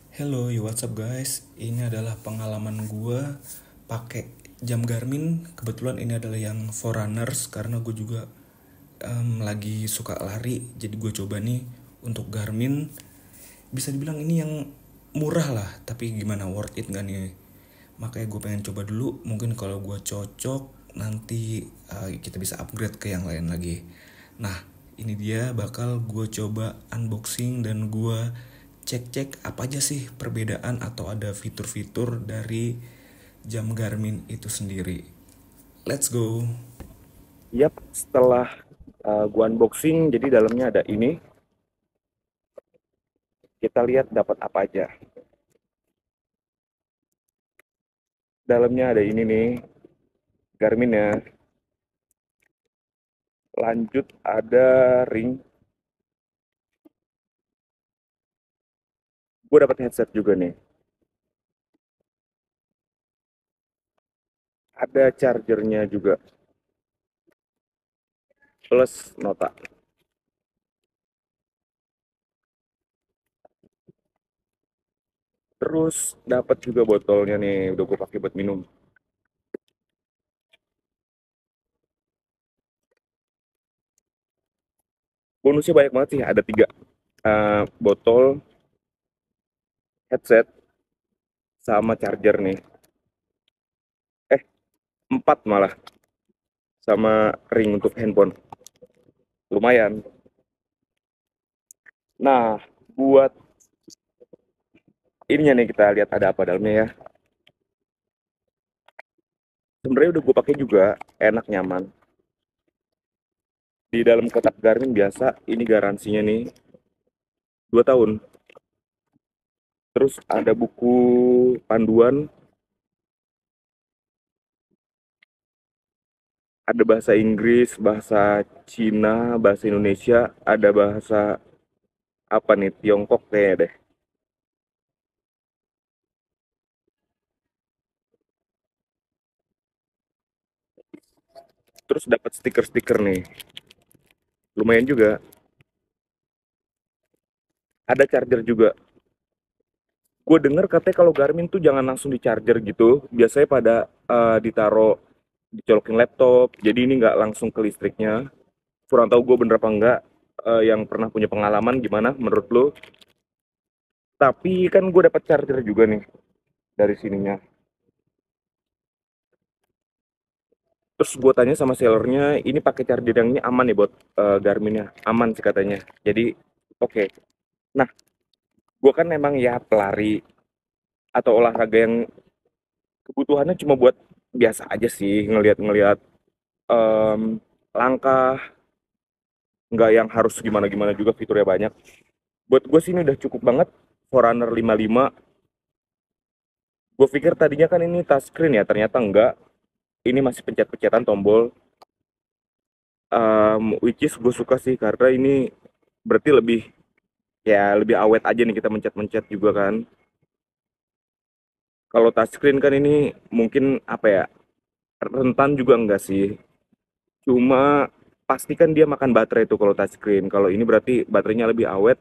Hello, what's up guys? Ini adalah pengalaman gue pakai jam Garmin. Kebetulan ini adalah yang Forerunners karena gue juga lagi suka lari. Jadi gue coba nih untuk Garmin. Bisa dibilang ini yang murah lah, tapi gimana, worth it gak nih? Makanya gue pengen coba dulu. Mungkin kalau gue cocok nanti kita bisa upgrade ke yang lain lagi. Nah, ini dia bakal gue coba unboxing dan gue cek-cek apa aja sih perbedaan atau ada fitur-fitur dari jam Garmin itu sendiri. Let's go. Yap, setelah gua unboxing, jadi dalamnya ada ini. Kita lihat dapat apa aja. Dalamnya ada ini nih, Garmin ya. Lanjut ada ring. Gue dapat headset juga nih. Ada chargernya juga, plus nota. Terus dapat juga botolnya nih, udah gue pakai buat minum. Bonusnya banyak banget sih, ada tiga botol, headset, sama charger nih. Eh, empat malah, sama ring untuk handphone. Lumayan. Nah, buat ininya nih kita lihat ada apa dalamnya ya. Sebenarnya udah gue pakai juga, enak, nyaman. Di dalam kotak Garmin biasa, ini garansinya nih 2 tahun. Terus ada buku panduan, ada bahasa Inggris, bahasa Cina, bahasa Indonesia, ada bahasa apa nih, Tiongkok kayaknya deh. Terus dapat stiker-stiker nih, lumayan juga. Ada charger juga. Gue denger katanya kalau Garmin tuh jangan langsung di charger gitu, biasanya pada ditaruh dicolokin laptop, jadi ini nggak langsung ke listriknya. Kurang tahu gue bener apa enggak, yang pernah punya pengalaman gimana menurut lo. Tapi kan gue dapat charger juga nih dari sininya. Terus gue tanya sama sellernya, ini pakai charger yang ini aman nih buat Garminnya, aman sih katanya. Jadi oke. Nah, gue kan memang ya pelari atau olahraga yang kebutuhannya cuma buat biasa aja sih, ngelihat-ngelihat em, langkah, nggak yang harus gimana-gimana juga, fiturnya banyak. Buat gue sih ini udah cukup banget. Forerunner 55. Gue pikir tadinya kan ini touchscreen ya, ternyata enggak. Ini masih pencet-pencetan tombol. Which is gue suka sih karena ini berarti lebih, ya lebih awet aja nih kita mencet-mencet juga kan. Kalau touchscreen kan ini mungkin apa ya, rentan juga enggak sih. Cuma pastikan dia makan baterai tuh kalau touchscreen. Kalau ini berarti baterainya lebih awet.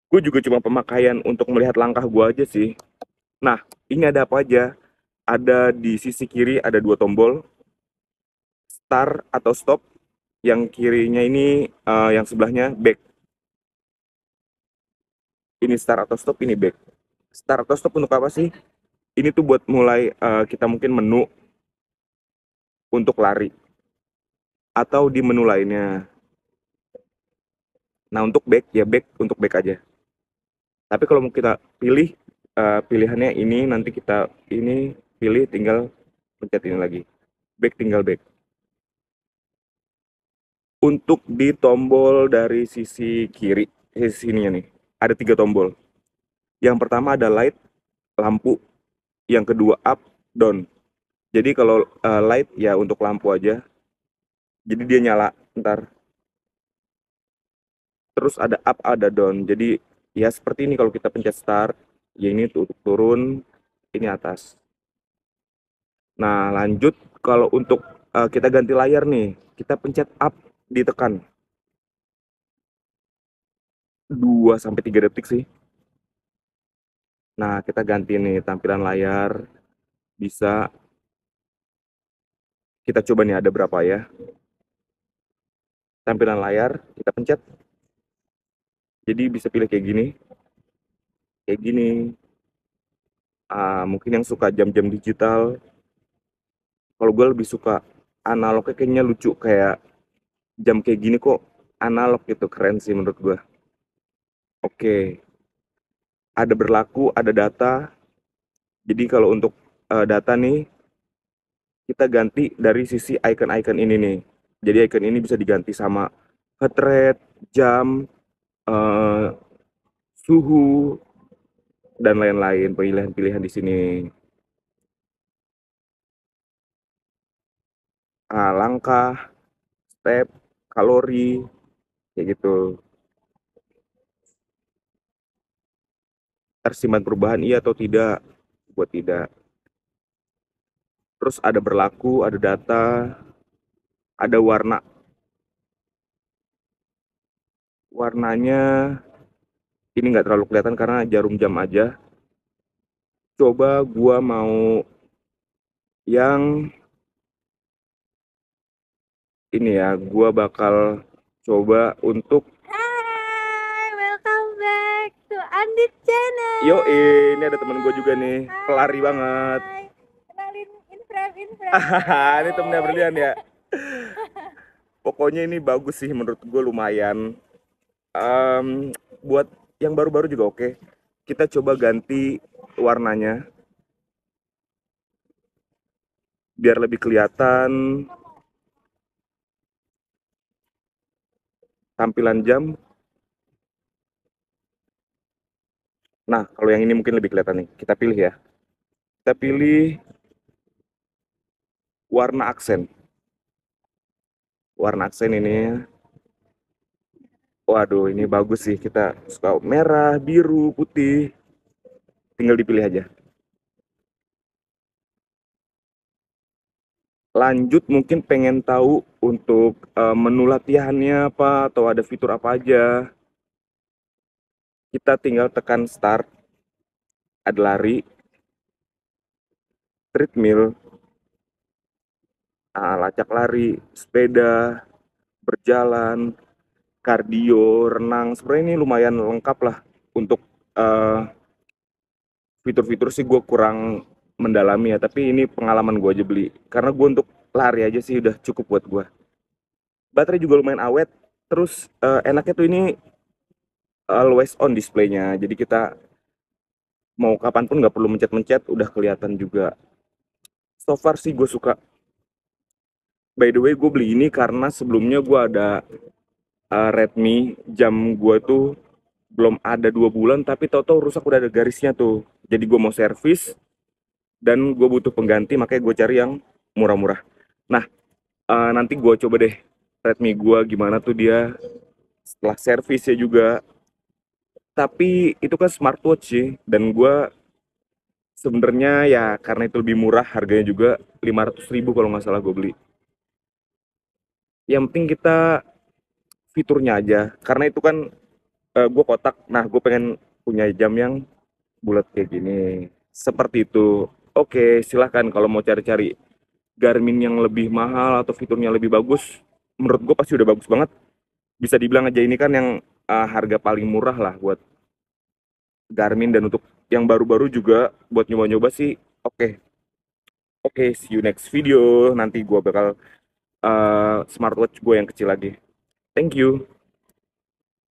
Gue juga cuma pemakaian untuk melihat langkah gue aja sih. Nah, ini ada apa aja? Ada di sisi kiri ada dua tombol, start atau stop. Yang kirinya ini, yang sebelahnya back. Ini start atau stop, ini back. Start atau stop untuk apa sih? Ini tuh buat mulai, kita mungkin menu untuk lari atau di menu lainnya. Nah, untuk back ya back, untuk back aja. Tapi kalau mau kita pilih, pilihannya ini, nanti kita ini pilih, tinggal pencet ini lagi. Back, tinggal back. Untuk di tombol dari sisi kiri, sisi sininya nih, ada tiga tombol. Yang pertama ada light, lampu. Yang kedua up, down. Jadi kalau light ya untuk lampu aja. Jadi dia nyala ntar. Terus ada up, ada down. Jadi ya seperti ini kalau kita pencet start, ya ini tuh untuk turun, ini atas. Nah, lanjut kalau untuk kita ganti layar nih, kita pencet up, ditekan 2 sampai 3 detik sih. Nah, kita ganti nih tampilan layar. Bisa kita coba nih ada berapa ya. Tampilan layar, kita pencet. Jadi bisa pilih kayak gini. Kayak gini. Mungkin yang suka jam-jam digital. Kalau gue lebih suka analognya, kayaknya lucu. Kayak jam kayak gini kok analog gitu. Keren sih menurut gue. Oke. Ada berlaku, ada data. Jadi kalau untuk data nih, kita ganti dari sisi icon-icon ini nih. Jadi icon ini bisa diganti sama heart rate, jam, eh, suhu, dan lain-lain pilihan-pilihan di sini. Langkah, step, kalori, kayak gitu. Tersimpan perubahan iya atau tidak? Buat tidak. Terus ada berlaku, ada data, ada warna. Warnanya ini nggak terlalu kelihatan karena jarum jam aja. Coba gua mau yang ini ya, gua bakal coba untuk Hai, welcome back to Andit Channel. yo ini ada temen gue juga nih, pelari Hai. banget. Kenalin Inframe. Ini temennya Berlian ya. Pokoknya ini bagus sih menurut gue, lumayan. Buat yang baru-baru juga oke. Kita coba ganti warnanya biar lebih kelihatan tampilan jam. Nah, kalau yang ini mungkin lebih kelihatan nih. Kita pilih ya. Kita pilih warna aksen. Warna aksen ini, waduh ini bagus sih. Kita suka merah, biru, putih. Tinggal dipilih aja. Lanjut mungkin pengen tahu untuk menu latihannya apa atau ada fitur apa aja. Kita tinggal tekan start. Ada lari, treadmill, lacak lari, sepeda, berjalan, kardio, renang. Sebenarnya ini lumayan lengkap lah. Untuk eh, fitur-fitur sih gue kurang mendalami ya, tapi ini pengalaman gue aja beli. Karena gue untuk lari aja sih udah cukup buat gue. Baterai juga lumayan awet. Terus enaknya tuh ini always on displaynya. Jadi kita mau kapanpun nggak perlu mencet-mencet, udah kelihatan juga. So far sih gue suka. By the way, gue beli ini karena sebelumnya gue ada Redmi, jam gue tuh belum ada 2 bulan, tapi tahu-tahu rusak udah ada garisnya tuh. Jadi gue mau servis dan gue butuh pengganti, makanya gue cari yang murah-murah. Nah, nanti gue coba deh Redmi gue gimana tuh dia setelah servisnya juga. Tapi itu kan smartwatch sih, dan gue sebenarnya ya karena itu lebih murah, harganya juga 500.000 kalau nggak salah gue beli. Yang penting kita fiturnya aja, karena itu kan gue kotak. Nah, gue pengen punya jam yang bulat kayak gini. Seperti itu. Oke, silahkan kalau mau cari-cari Garmin yang lebih mahal atau fiturnya lebih bagus. Menurut gue pasti udah bagus banget. Bisa dibilang aja ini kan yang harga paling murah lah buat Garmin, dan untuk yang baru-baru juga buat nyoba-nyoba sih oke. Oke, see you next video. Nanti gue bakal smartwatch gue yang kecil lagi. Thank you.